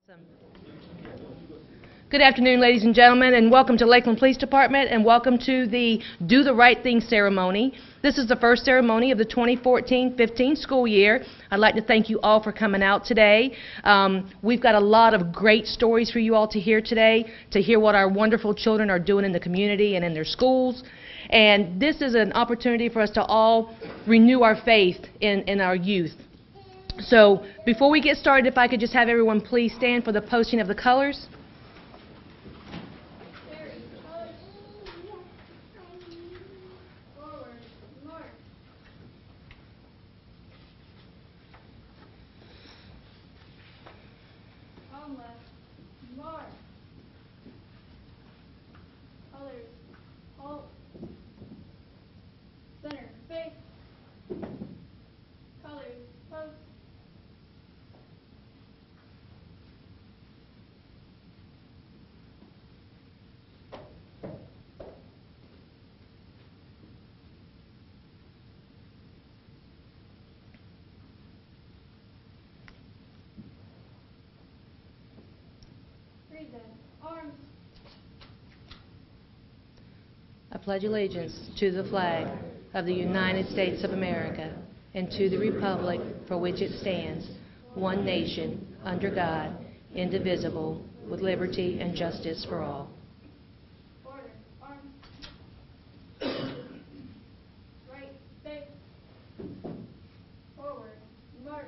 Awesome. Good afternoon, ladies and gentlemen, and welcome to Lakeland Police Department, and welcome to the Do the Right Thing ceremony. This is the first ceremony of the 2014-15 school year. I'd like to thank you all for coming out today. We've got a lot of great stories for you all to hear today, to hear what our wonderful children are doing in the community and in their schools. And this is an opportunity for us to all renew our faith in our youth. So before we get started, if I could just have everyone please stand for the posting of the colors. Arms. I pledge allegiance to the flag of the United States of America and to the republic for which it stands, one nation, under God, indivisible, with liberty and justice for all. Order. Arms. Right. Face. Forward. March.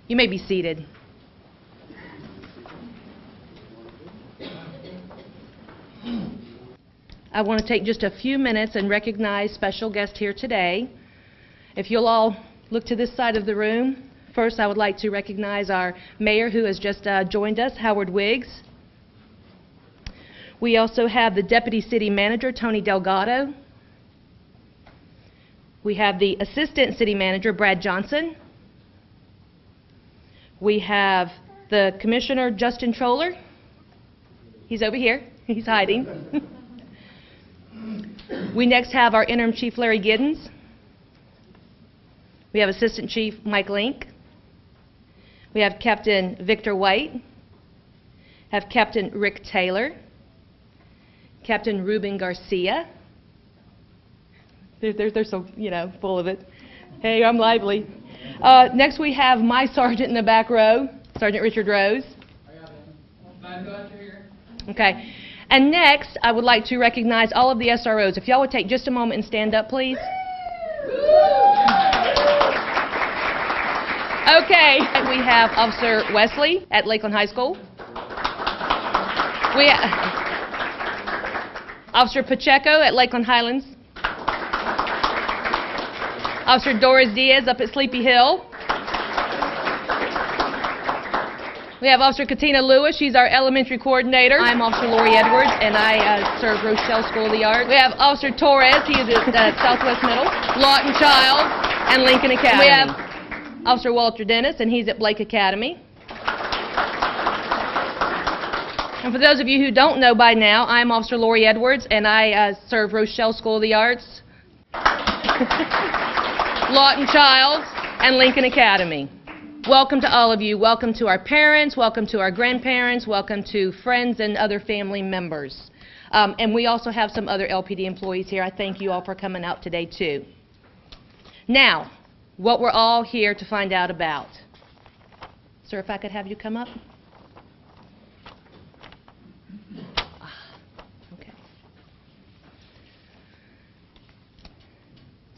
You may be seated. I want to take just a few minutes and recognize special guest here today. If you'll all look to this side of the room, first I would like to recognize our mayor who has just joined us, Howard Wiggs. We also have the deputy city manager, Tony Delgado. We have the assistant city manager, Brad Johnson. We have the commissioner, Justin Troller. He's over here. He's hiding. We next have our interim chief, Larry Giddens. We have assistant chief, Mike Link. We have Captain Victor White. Have Captain Rick Taylor. Captain Ruben Garcia. They're so, full of it. Hey, I'm lively. Next we have my sergeant in the back row, Sergeant Richard Rose. I got it. Glad you're here. Okay. And next, I would like to recognize all of the SROs. If y'all would take just a moment and stand up, please. Okay. We have Officer Wesley at Lakeland High School. We Officer Pacheco at Lakeland Highlands. Officer Doris Diaz up at Sleepy Hill. We have Officer Katina Lewis. She's our elementary coordinator. I'm Officer Lori Edwards, and I serve Rochelle School of the Arts. We have Officer Torres. He is at Southwest Middle. Lawton Child and Lincoln Academy. We have Officer Walter Dennis, and he's at Blake Academy. And for those of you who don't know by now, I'm Officer Lori Edwards, and I serve Rochelle School of the Arts. Lawton Child and Lincoln Academy. Welcome to all of you. Welcome to our parents. Welcome to our grandparents. Welcome to friends and other family members. And we also have some other LPD employees here. I thank you all for coming out today too. Now, what we're all here to find out about. Sir, if I could have you come up.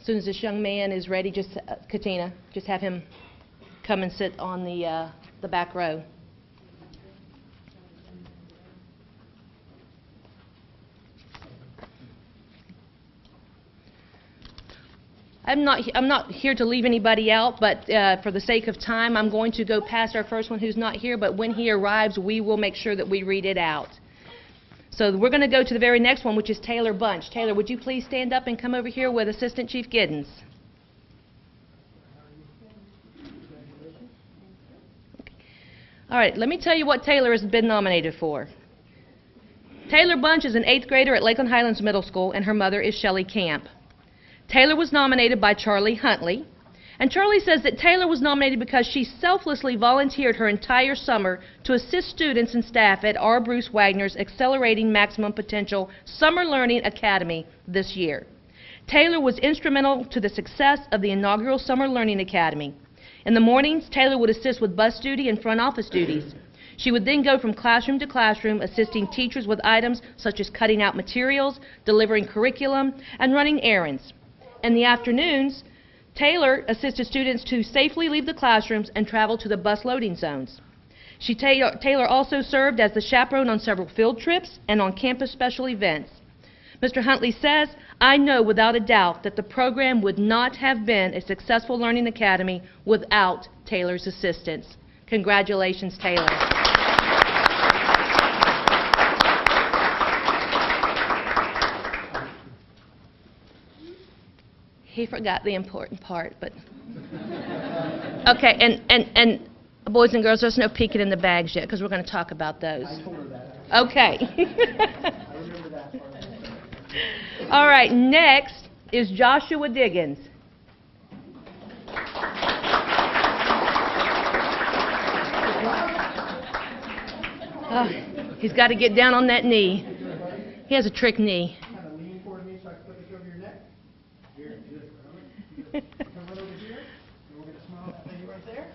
As soon as this young man is ready, just Katina, just have him come and sit on the back row. I'm not here to leave anybody out, but for the sake of time, I'm going to go past our first one who's not here. But when he arrives, we will make sure that we read it out. So we're going to go to the very next one, which is Taylor Bunch. Taylor, would you please stand up and come over here with Assistant Chief Giddens? All right, let me tell you what Taylor has been nominated for. Taylor Bunch is an 8th grader at Lakeland Highlands Middle School, and her mother is Shelley Camp. Taylor was nominated by Charlie Huntley, and Charlie says that Taylor was nominated because she selflessly volunteered her entire summer to assist students and staff at R. Bruce Wagner's Accelerating Maximum Potential Summer Learning Academy this year. Taylor was instrumental to the success of the inaugural Summer Learning Academy. In the mornings, Taylor would assist with bus duty and front office duties. She would then go from classroom to classroom, assisting teachers with items such as cutting out materials, delivering curriculum, and running errands. In the afternoons, Taylor assisted students to safely leave the classrooms and travel to the bus loading zones. Taylor also served as the chaperone on several field trips and on campus special events. Mr. Huntley says, "I know without a doubt that the program would not have been a successful learning academy without Taylor's assistance." Congratulations, Taylor. He forgot the important part, but... Okay, and boys and girls, there's no peeking in the bags yet, because we're going to talk about those. I told her that. Okay. I remember that part. All right, next is Joshua Diggins. Oh, he's got to get down on that knee. He has a trick knee. Kind of lean toward me so I can put this over your neck. Here, good. Come right over here. And we're going to smile at that lady right there.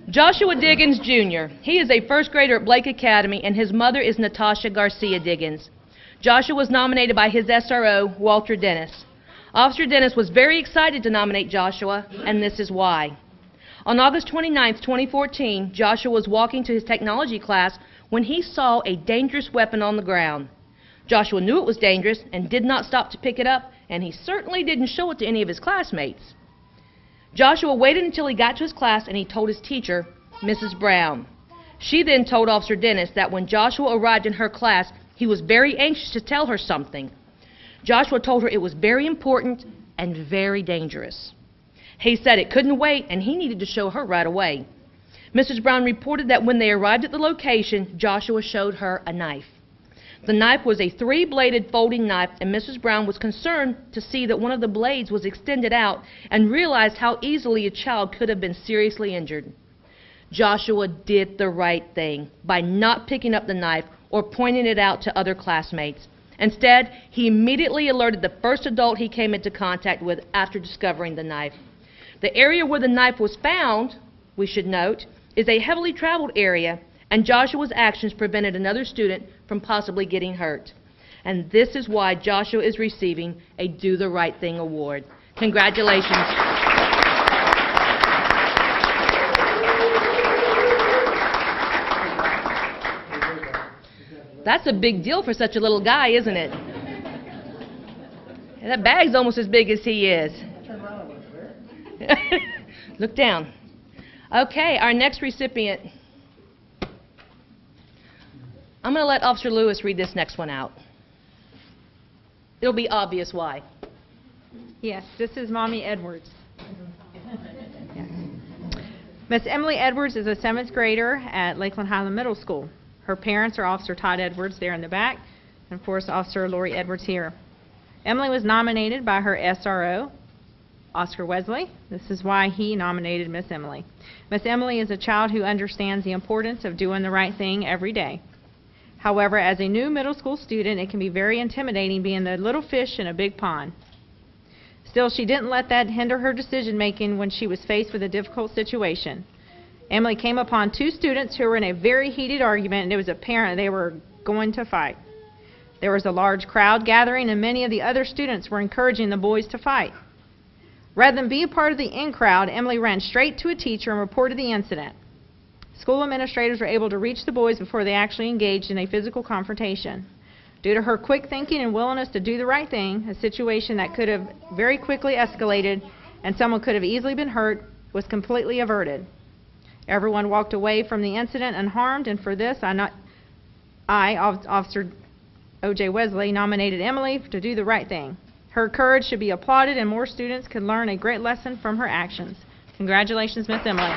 Joshua Diggins, Jr. He is a first grader at Blake Academy, and his mother is Natasha Garcia Diggins. Joshua was nominated by his SRO, Walter Dennis. Officer Dennis was very excited to nominate Joshua, and this is why. On August 29, 2014, Joshua was walking to his technology class when he saw a dangerous weapon on the ground. Joshua knew it was dangerous and did not stop to pick it up, and he certainly didn't show it to any of his classmates. Joshua waited until he got to his class and he told his teacher, Mrs. Brown. She then told Officer Dennis that when Joshua arrived in her class, he was very anxious to tell her something. Joshua told her it was very important and very dangerous. He said it couldn't wait and he needed to show her right away. Mrs. Brown reported that when they arrived at the location, Joshua showed her a knife. The knife was a 3-bladed folding knife, and Mrs. Brown was concerned to see that one of the blades was extended out and realized how easily a child could have been seriously injured. Joshua did the right thing by not picking up the knife or pointing it out to other classmates. Instead, he immediately alerted the first adult he came into contact with after discovering the knife. The area where the knife was found, we should note, is a heavily traveled area, and Joshua's actions prevented another student from possibly getting hurt. And this is why Joshua is receiving a Do the Right Thing award. Congratulations. That's a big deal for such a little guy, isn't it? And that bag's almost as big as he is. Turn around a little bit. Look down. Okay, our next recipient. I'm going to let Officer Lewis read this next one out. It'll be obvious why. Yes, this is Mommy Edwards. Yes. Miss Emily Edwards is a 7th grader at Lakeland Highland Middle School. Her parents are Officer Todd Edwards there in the back, and of course Officer Lori Edwards here. Emily was nominated by her SRO, Oscar Wesley. This is why he nominated Miss Emily. Miss Emily is a child who understands the importance of doing the right thing every day. However, as a new middle school student, it can be very intimidating being the little fish in a big pond. Still, she didn't let that hinder her decision-making when she was faced with a difficult situation. Emily came upon 2 students who were in a very heated argument, and it was apparent they were going to fight. There was a large crowd gathering, and many of the other students were encouraging the boys to fight. Rather than be a part of the in-crowd, Emily ran straight to a teacher and reported the incident. School administrators were able to reach the boys before they actually engaged in a physical confrontation. Due to her quick thinking and willingness to do the right thing, a situation that could have very quickly escalated and someone could have easily been hurt was completely averted. Everyone walked away from the incident unharmed, and for this, Officer O.J. Wesley, nominated Emily to do the right thing. Her courage should be applauded, and more students could learn a great lesson from her actions. Congratulations, Miss Emily.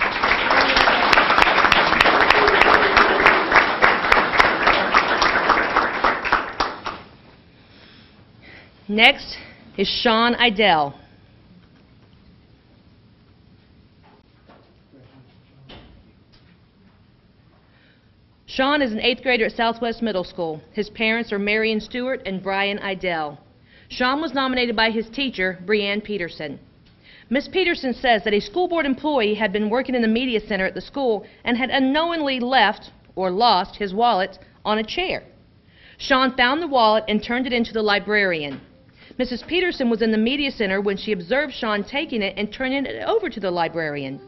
Next is Sean Idell. Sean is an 8th grader at Southwest Middle School. His parents are Marion Stewart and Brian Idell. Sean was nominated by his teacher, Breanne Peterson. Miss Peterson says that a school board employee had been working in the media center at the school and had unknowingly left or lost his wallet on a chair. Sean found the wallet and turned it into the librarian. Mrs. Peterson was in the media center when she observed Sean taking it and turning it over to the librarian.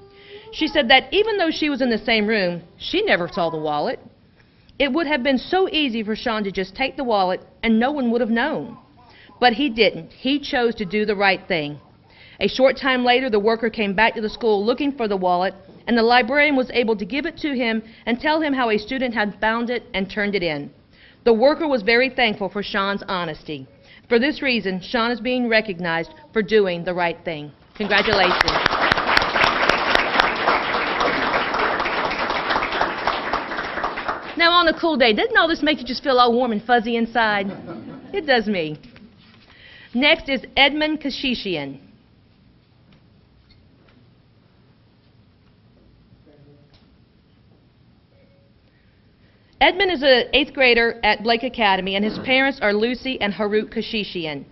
She said that even though she was in the same room, she never saw the wallet. It would have been so easy for Sean to just take the wallet and no one would have known. But he didn't. He chose to do the right thing. A short time later, the worker came back to the school looking for the wallet, and the librarian was able to give it to him and tell him how a student had found it and turned it in. The worker was very thankful for Sean's honesty. For this reason, Sean is being recognized for doing the right thing. Congratulations. Now, on a cool day, doesn't all this make you just feel all warm and fuzzy inside? It does me. Next is Edmond Keshishian. Edmond is an 8th grader at Blake Academy, and his parents are Lucy and Harut Keshishian.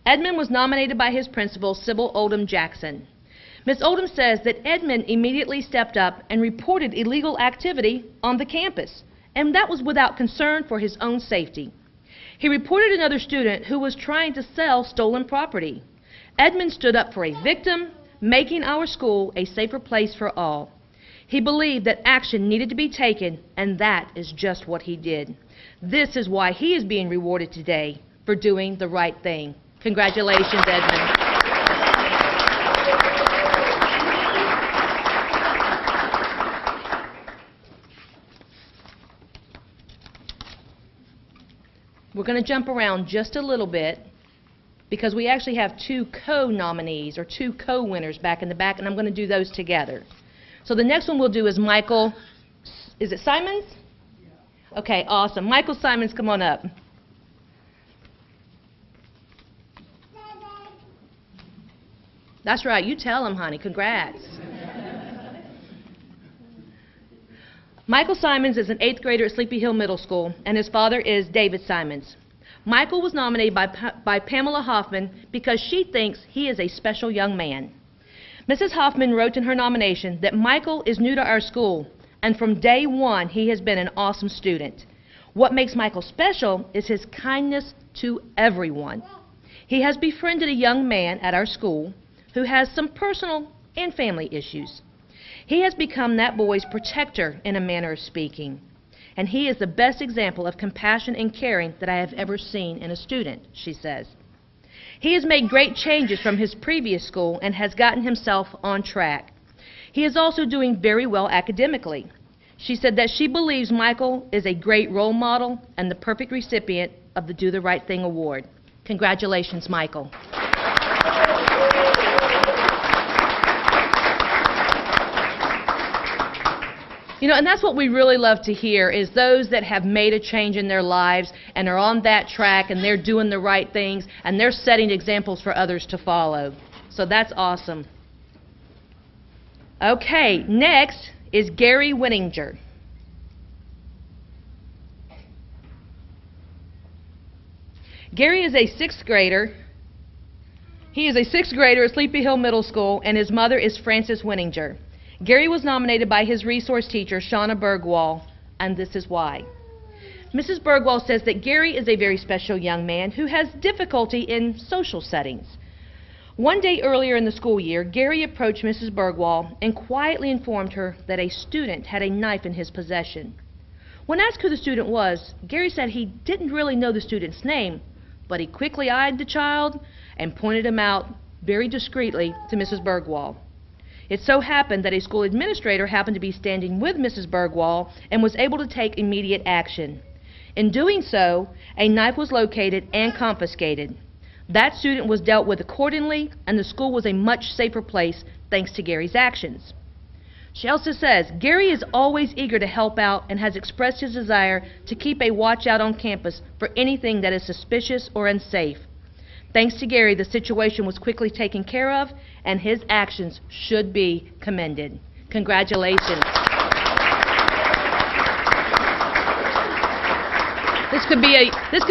Edmond was nominated by his principal, Sybil Oldham Jackson. Ms. Oldham says that Edmond immediately stepped up and reported illegal activity on the campus, and that was without concern for his own safety. He reported another student who was trying to sell stolen property. Edmond stood up for a victim, making our school a safer place for all. He believed that action needed to be taken, and that is just what he did. This is why he is being rewarded today for doing the right thing. Congratulations, Edmond. We're going to jump around just a little bit because we actually have 2 co-nominees or 2 co-winners back in the back, and I'm going to do those together. So the next one we'll do is Michael, is it Simons? Yeah. Okay, awesome. Michael Simons, come on up. That's right, you tell him, honey. Congrats. Michael Simons is an 8th grader at Sleepy Hill Middle School, and his father is David Simons. Michael was nominated by Pamela Hoffman because she thinks he is a special young man. Mrs. Hoffman wrote in her nomination that Michael is new to our school, and from day one he has been an awesome student. What makes Michael special is his kindness to everyone. He has befriended a young man at our school who has some personal and family issues. He has become that boy's protector in a manner of speaking, and he is the best example of compassion and caring that I have ever seen in a student, she says. He has made great changes from his previous school and has gotten himself on track. He is also doing very well academically. She said that she believes Michael is a great role model and the perfect recipient of the Do the Right Thing Award. Congratulations, Michael. You know, and that's what we really love to hear, is those that have made a change in their lives and are on that track and they're doing the right things and they're setting examples for others to follow. So that's awesome. Okay, next is Gary Winninger. Gary is a 6th grader. He is a 6th grader at Sleepy Hill Middle School, and his mother is Frances Winninger. Gary was nominated by his resource teacher, Shauna Bergwall, and this is why. Mrs. Bergwall says that Gary is a very special young man who has difficulty in social settings. One day earlier in the school year, Gary approached Mrs. Bergwall and quietly informed her that a student had a knife in his possession. When asked who the student was, Gary said he didn't really know the student's name, but he quickly eyed the child and pointed him out very discreetly to Mrs. Bergwall. It so happened that a school administrator happened to be standing with Mrs. Bergwall and was able to take immediate action. In doing so, a knife was located and confiscated. That student was dealt with accordingly, and the school was a much safer place thanks to Gary's actions. She also says, Gary is always eager to help out and has expressed his desire to keep a watch out on campus for anything that is suspicious or unsafe. Thanks to Gary, the situation was quickly taken care of, and his actions should be commended. Congratulations. This could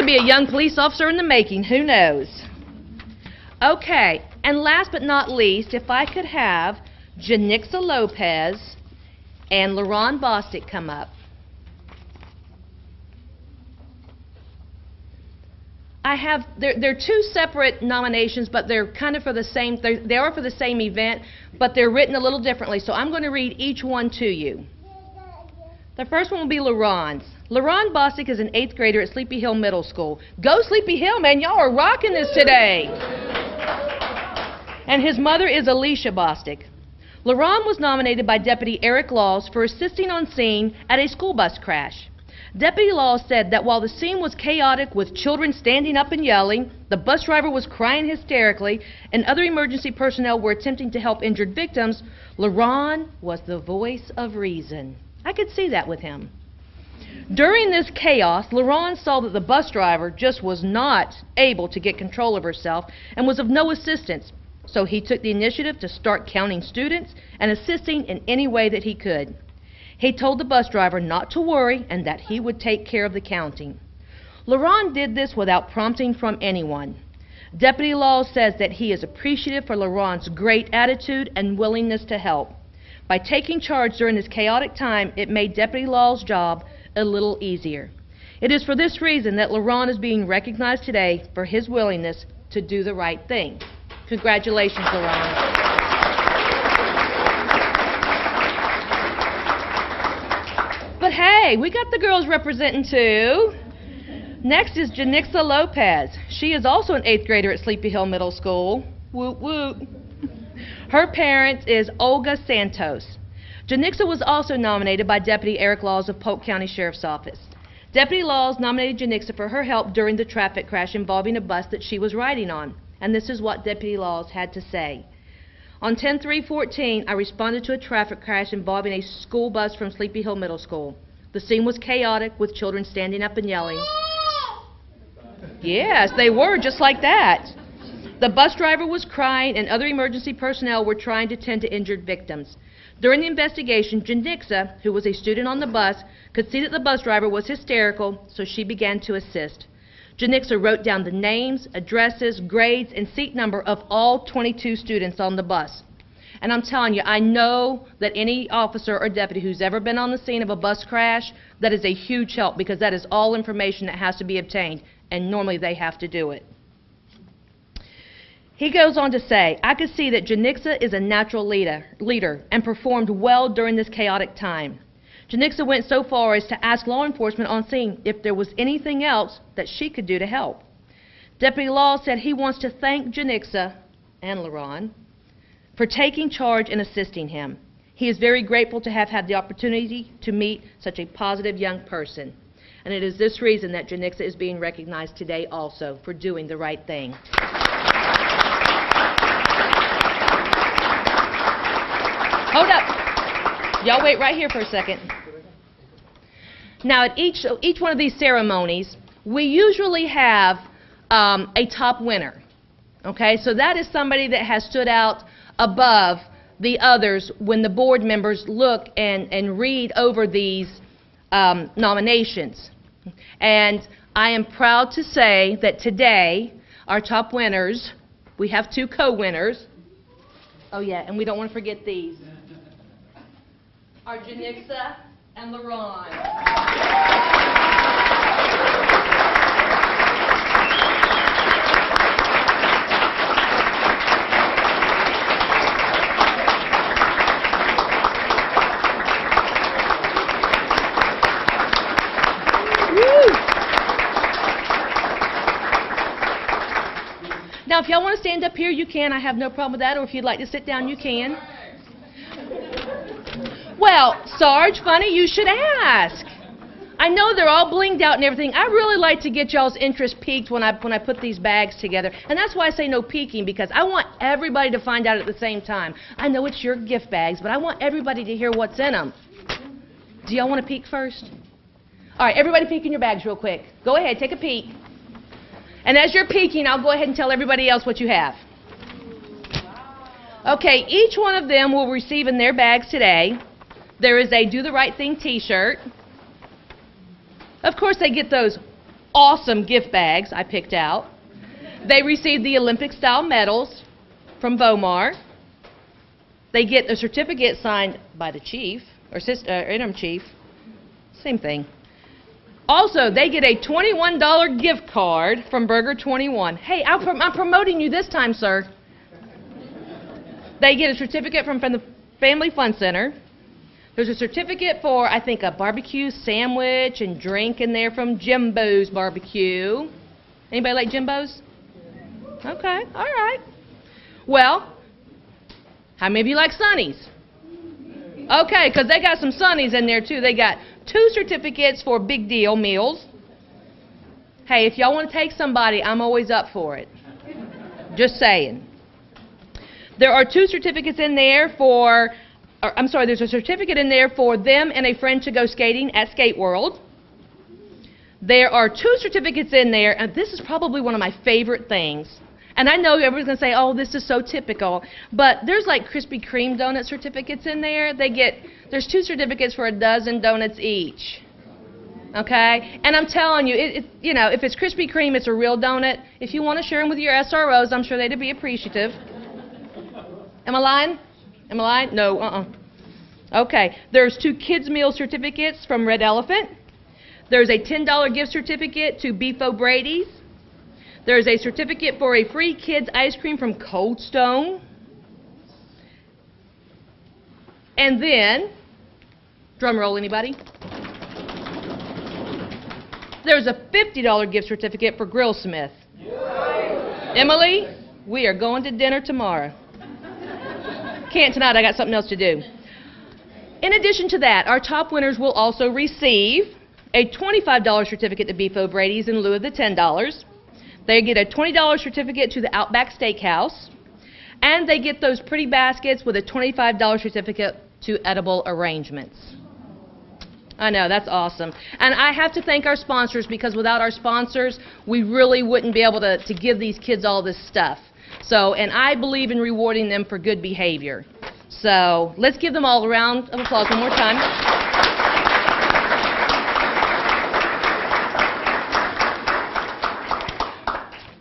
be a young police officer in the making, who knows? Okay, and last but not least, if I could have Janixza Lopez and LaRon Bostic come up. They're two separate nominations, but they're kind of for the same, they are for the same event, but they're written a little differently, so I'm going to read each one to you. The first one will be LaRon's. LaRon Bostic is an 8th grader at Sleepy Hill Middle School. Go Sleepy Hill, man, y'all are rocking this today. And his mother is Alicia Bostic. LaRon was nominated by Deputy Eric Laws for assisting on scene at a school bus crash. Deputy Laws said that while the scene was chaotic with children standing up and yelling, the bus driver was crying hysterically, and other emergency personnel were attempting to help injured victims, LaRon was the voice of reason. I could see that with him. During this chaos, LaRon saw that the bus driver just was not able to get control of herself and was of no assistance, so he took the initiative to start counting students and assisting in any way that he could. He told the bus driver not to worry and that he would take care of the counting. LaRon did this without prompting from anyone. Deputy Laws says that he is appreciative for LaRon's great attitude and willingness to help. By taking charge during this chaotic time, it made Deputy Laws' job a little easier. It is for this reason that LaRon is being recognized today for his willingness to do the right thing. Congratulations, LaRon. But hey, we got the girls representing too. Next is Janixza Lopez. She is also an 8th grader at Sleepy Hill Middle School. Woot woot. Her parent is Olga Santos. Janixza was also nominated by Deputy Eric Laws of Polk County Sheriff's Office. Deputy Laws nominated Janixza for her help during the traffic crash involving a bus that she was riding on. And this is what Deputy Laws had to say. On 10/3/14, I responded to a traffic crash involving a school bus from Sleepy Hill Middle School. The scene was chaotic with children standing up and yelling. Yes, they were, just like that. The bus driver was crying and other emergency personnel were trying to tend to injured victims. During the investigation, Janixza, who was a student on the bus, could see that the bus driver was hysterical, so she began to assist. Janixza wrote down the names, addresses, grades, and seat number of all 22 students on the bus. And I'm telling you, I know that any officer or deputy who's ever been on the scene of a bus crash, that is a huge help because that is all information that has to be obtained, and normally they have to do it. He goes on to say, I could see that Janixza is a natural leader and performed well during this chaotic time. Janixza went so far as to ask law enforcement on scene if there was anything else that she could do to help. Deputy Law said he wants to thank Janixza and LaRon for taking charge and assisting him. He is very grateful to have had the opportunity to meet such a positive young person. And it is this reason that Janixza is being recognized today also for doing the right thing. Hold up. Y'all wait right here for a second. Now, at each one of these ceremonies, we usually have a top winner. Okay, so that is somebody that has stood out above the others when the board members look and read over these nominations. And I am proud to say that today, our top winners, we have 2 co-winners. Oh yeah, and we don't want to forget these. Are Janixza and LaRon. Now, if y'all want to stand up here, you can. I have no problem with that. Or if you'd like to sit down, you can. Well, Sarge, funny you should ask. I know they're all blinged out and everything. I really like to get y'all's interest piqued when I put these bags together. And that's why I say no peeking, because I want everybody to find out at the same time. I know it's your gift bags, but I want everybody to hear what's in them. Do y'all want to peek first? All right, everybody peek in your bags real quick. Go ahead, take a peek. And as you're peeking, I'll go ahead and tell everybody else what you have. Okay, each one of them will receive in their bags today, there is a Do the Right Thing t-shirt. Of course, they get those awesome gift bags I picked out. They receive the Olympic-style medals from Vomar. They get a certificate signed by the chief, or interim chief. Same thing. Also, they get a $21 gift card from Burger 21. Hey, I'm promoting you this time, sir. They get a certificate from the Family Fun Center. There's a certificate for, I think, a barbecue sandwich and drink in there from Jimbo's Barbecue. Anybody like Jimbo's? Okay, all right. Well, how many of you like Sonny's? Okay, because they got some Sonny's in there, too. They got 2 certificates for Big Deal meals. Hey, if y'all want to take somebody, I'm always up for it. Just saying. There are 2 certificates in there for, there's a certificate in there for them and a friend to go skating at Skate World. There are 2 certificates in there, and this is probably one of my favorite things. And I know everyone's going to say, oh, this is so typical. But there's like Krispy Kreme donut certificates in there. There's 2 certificates for a dozen donuts each. Okay? And I'm telling you, if it's Krispy Kreme, it's a real donut. If you want to share them with your SROs, I'm sure they'd be appreciative. Am I lying? Am I lying? No, Okay. There's 2 kids' meal certificates from Red Elephant. There's a $10 gift certificate to Beef O'Brady's. There's a certificate for a free kids ice cream from Cold Stone. And then, drum roll anybody? There's a $50 gift certificate for Grillsmith. Emily, we are going to dinner tomorrow. Can't tonight, I got something else to do. In addition to that, our top winners will also receive a $25 certificate to Beef O'Brady's in lieu of the $10. They get a $20 certificate to the Outback Steakhouse, and they get those pretty baskets with a $25 certificate to Edible Arrangements. I know, that's awesome. And I have to thank our sponsors, because without our sponsors, we really wouldn't be able to give these kids all this stuff. So, and I believe in rewarding them for good behavior. So, let's give them all a round of applause one more time.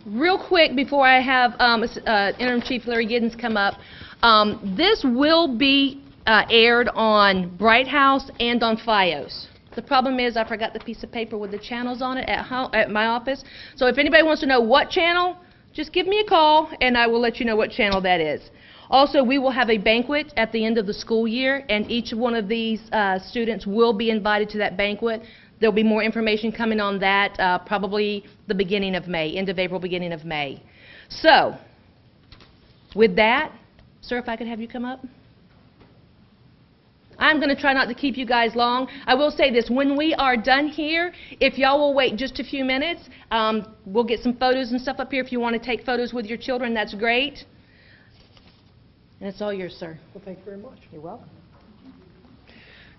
Real quick, before I have Interim Chief Larry Giddens come up, this will be aired on Bright House and on FiOS. The problem is I forgot the piece of paper with the channels on it at my office. So if anybody wants to know what channel, just give me a call and I will let you know what channel that is. Also, we will have a banquet at the end of the school year, and each one of these students will be invited to that banquet. There'll be more information coming on that probably the beginning of May, end of April, beginning of May. So, with that, sir, if I could have you come up. I'm going to try not to keep you guys long. I will say this, when we are done here, if y'all will wait just a few minutes, we'll get some photos and stuff up here. If you want to take photos with your children, that's great. And it's all yours, sir. Well, thank you very much. You're welcome.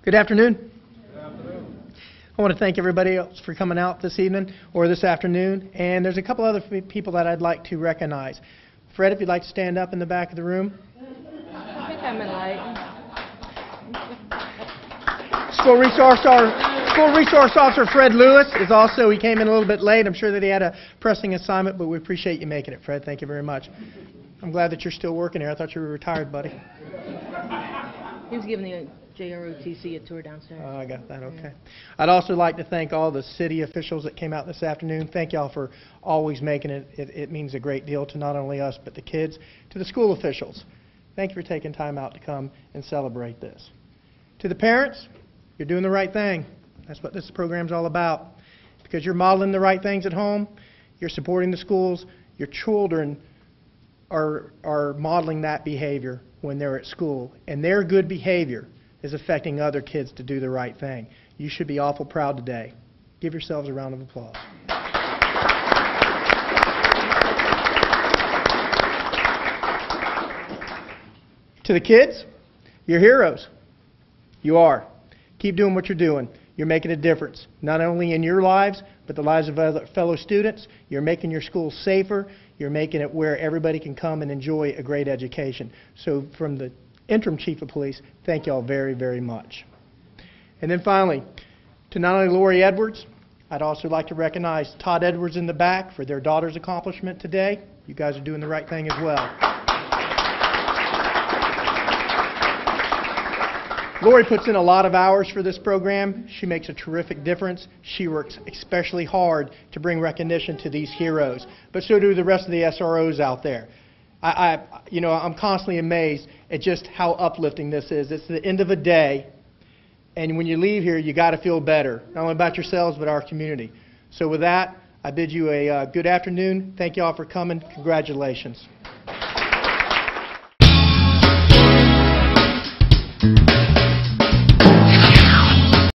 Good afternoon. Good afternoon. I want to thank everybody else for coming out this evening or this afternoon. And there's a couple other people that I'd like to recognize. Fred, if you'd like to stand up in the back of the room. You're coming late. School Resource Officer Fred Lewis is also, he came in a little bit late. I'm sure that he had a pressing assignment, but we appreciate you making it, Fred. Thank you very much. I'm glad that you're still working here. I thought you were retired, buddy. He was giving the JROTC a tour downstairs. Oh, I got that, okay. I'd also like to thank all the city officials that came out this afternoon. Thank y'all for always making it. It means a great deal to not only us, but the kids, to the school officials. Thank you for taking time out to come and celebrate this. To the parents, you're doing the right thing. That's what this program's all about. Because you're modeling the right things at home, you're supporting the schools, your children are modeling that behavior when they're at school. And their good behavior is affecting other kids to do the right thing. You should be awful proud today. Give yourselves a round of applause. To the kids, you're heroes. You are. Keep doing what you're doing. You're making a difference, not only in your lives, but the lives of other fellow students. You're making your school safer. You're making it where everybody can come and enjoy a great education. So from the Interim Chief of Police, thank you all very, very much. And then finally, to not only Lori Edwards, I'd also like to recognize Todd Edwards in the back for their daughter's accomplishment today. You guys are doing the right thing as well. Lori puts in a lot of hours for this program. She makes a terrific difference. She works especially hard to bring recognition to these heroes, but so do the rest of the SROs out there. I'm constantly amazed at just how uplifting this is. It's the end of a day, and when you leave here, you got to feel better, not only about yourselves, but our community. So with that, I bid you a good afternoon. Thank you all for coming. Congratulations.